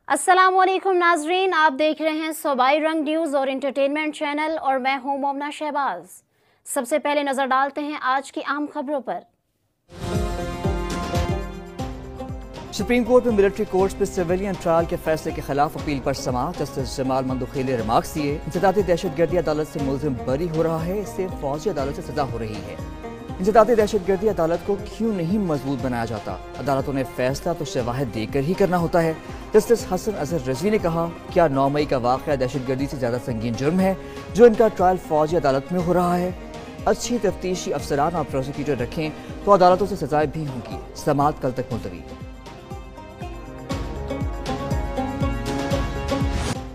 अस्सलामुअलैकुम नाजरीन, आप देख रहे हैं सूबाई रंग न्यूज़ और इंटरटेनमेंट चैनल और मैं हूं मोमना शहबाज। सबसे पहले नजर डालते हैं आज की अहम खबरों पर। सुप्रीम कोर्ट में मिलिट्री कोर्ट्स पर सिविलियन ट्रायल के फैसले के खिलाफ अपील पर समाअत। जस्टिस जमाल मंदोखी ने रिमार्क्स दिए, इंसदादी दहशतगर्दी अदालत से मुलजिम बरी हो रहा है, इससे फौजी अदालत से सजा हो रही है। इंसदादी दहशतगर्दी अदालत को क्यों नहीं मजबूत बनाया जाता? अदालतों ने फैसला तो शवाहिद देकर ही करना होता है। जस्टिस हसन अजहर रजवी ने कहा, क्या 9 मई का वाक़या दहशतगर्दी से ज्यादा संगीन जुर्म है जो इनका ट्रायल फौजी अदालत में हो रहा है? अच्छी तफ्तीशी अफसरान और प्रोसिक्यूटर रखें तो अदालतों से सजाएं भी होंगी। समाअत कल तक मुलतवी।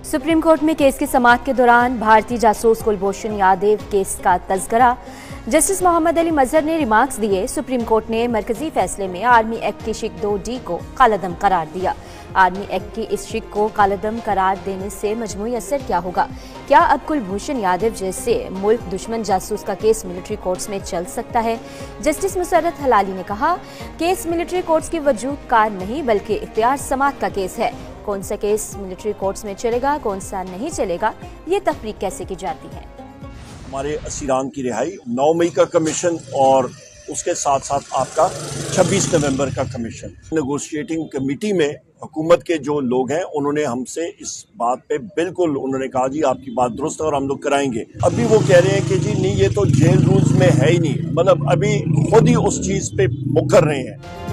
सुप्रीम कोर्ट में केस की समाअत के दौरान भारतीय जासूस कुलभूषण यादव केस का तज़किरा। जस्टिस मोहम्मद अली मजहर ने रिमार्क्स दिए, सुप्रीम कोर्ट ने मरकजी फैसले में आर्मी एक्ट की शिक 2D को कालादम करार दिया। आर्मी एक्ट की इस शिक को कालादम करार देने से मजमूई असर क्या होगा? क्या अब कुलभूषण यादव जैसे मुल्क दुश्मन जासूस का केस मिलिट्री कोर्ट्स में चल सकता है? जस्टिस मुसर्रत हलाली ने कहा, केस मिलिट्री कोर्ट्स की वजूद का नहीं बल्कि इख्तियार समाअत का केस है। कौन सा केस मिलिट्री कोर्ट्स में चलेगा, कौन सा नहीं चलेगा, ये तफरीक कैसे की जाती है? हमारे असीरान की रिहाई 9 मई का कमीशन और उसके साथ साथ आपका 26 नवंबर का कमीशन। नेगोशिएटिंग कमेटी में हुकूमत के जो लोग हैं उन्होंने हमसे इस बात पे बिल्कुल उन्होंने कहा, जी आपकी बात दुरुस्त है और हम लोग कराएंगे। अभी वो कह रहे हैं कि जी नहीं, ये तो जेल रूल्स में है ही नहीं, मतलब अभी खुद ही उस चीज पे मुकर रहे हैं।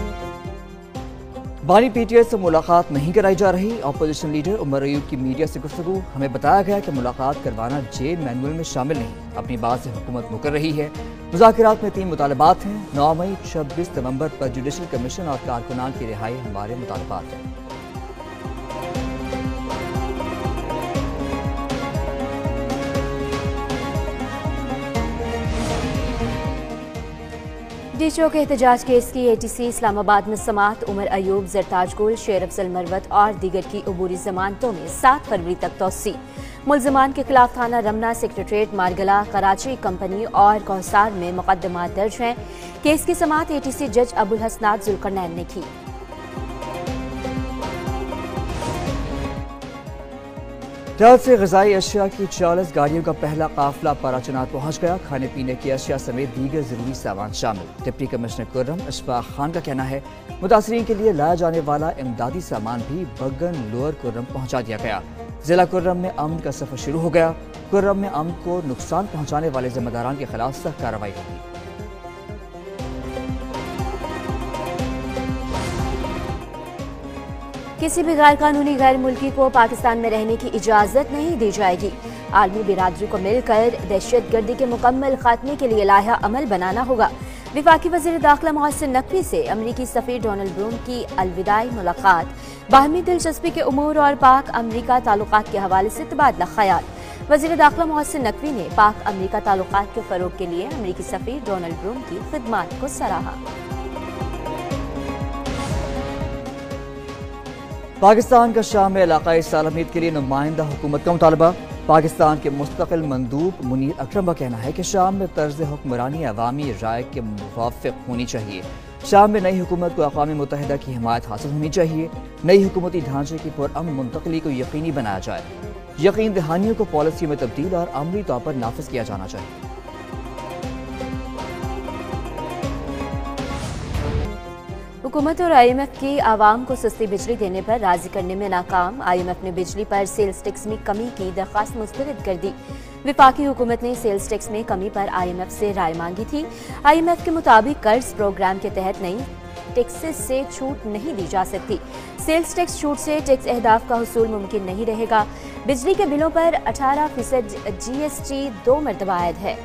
बानी पीटीआई से मुलाकात नहीं कराई जा रही। अपोजिशन लीडर उमर अयूब की मीडिया से गुफ्तगू, हमें बताया गया कि मुलाकात करवाना जेल मैनुअल में शामिल नहीं। अपनी बात से हुकूमत मुकर रही है। मुज़ाकिरात में 3 मुतालबात हैं। 9 मई 26 नवंबर पर जुडिशल कमीशन और कारकुनान की रिहाई हमारे मुतालबात हैं। डीचओ के एहतजाज केस की ATC इस्लामाबाद में समाअत। उमर अयूब, जरताज गुल, शेर अफजल मरवत और दीगर की अबूरी जमानतों में 7 फरवरी तक तोसी। मुलजमान के खिलाफ थाना रमना, सेक्रेटरीट, मारगला, कराची कंपनी और कौसार में मुकदमात दर्ज हैं। केस की समाअत ATC जज अबुल हसनात जुल्करनैन ने की। जहाज से ग़िज़ाई अशिया की 40 गाड़ियों का पहला काफिला पाराचनात पहुंच गया। खाने पीने की अशिया समेत दीगर जरूरी सामान शामिल। डिप्टी कमिश्नर कुर्रम अशफाक खान का कहना है, मुतासरीन के लिए लाया जाने वाला इमदादी सामान भी बग्गन लोअर कुर्रम पहुंचा दिया गया। जिला कुर्रम में अमन का सफर शुरू हो गया। कुर्रम में अमन को नुकसान पहुंचाने वाले जिम्मेदारान के खिलाफ सख्त कार्रवाई होगी। किसी भी गैर कानूनी गैर मुल्की को पाकिस्तान में रहने की इजाजत नहीं दी जाएगी। आलमी बिरादरी को मिलकर दहशतगर्दी के मुकम्मल खात्मे के लिए लाया अमल बनाना होगा। विफाकी वज़ीर दाखिला मोहसिन नकवी से अमरीकी सफ़ीर डोनाल्ड ब्रून की अलविदाई मुलाकात। बाहमी दिलचस्पी के उमूर और पाक अमरीका ताल्लुकात के हवाले से तबादला ख्याल। वज़ीर दाखिला मोहसिन नकवी ने पाक अमरीका ताल्लुकात के फ़रोग के लिए अमरीकी सफ़ीर डोनाल्ड ब्रून की खिदमात को सराहा। पाकिस्तान का शाम में इलाकाई सालमियत के लिए नुमाइंदा हुकूमत का मुतालबा। पाकिस्तान के मुस्तकिल मंदूब मुनीर अकरम का कहना है कि शाम में तर्ज हुक्मरानी अवामी राय के मुवाफिक होनी चाहिए। शाम में नई हुकूमत को अक़वाम मुत्तहिदा की हिमायत हासिल होनी चाहिए। नई हुकूमती ढांचे की पुरअमन मुंतकली को यकीनी बनाया जाए। यकीन दहानियों को पॉलिसी में तब्दील और अमली तौर पर नाफिज किया जाना चाहिए। हुकूमत और IMF की आवाम को सस्ती बिजली देने पर राजी करने में नाकाम। IMF ने बिजली पर सेल्स टैक्स में कमी की दरख्वास्त मुस्तरद कर दी। विफाकी हुकूमत ने सेल्स टैक्स में कमी पर IMF से राय मांगी थी। IMF के मुताबिक कर्ज प्रोग्राम के तहत नई टैक्सेस से छूट नहीं दी जा सकती। सेल्स टैक्स छूट से टैक्स अहदाफ का हुसूल मुमकिन नहीं रहेगा। बिजली के बिलों पर 18% GST 2 मरतबा आयद है।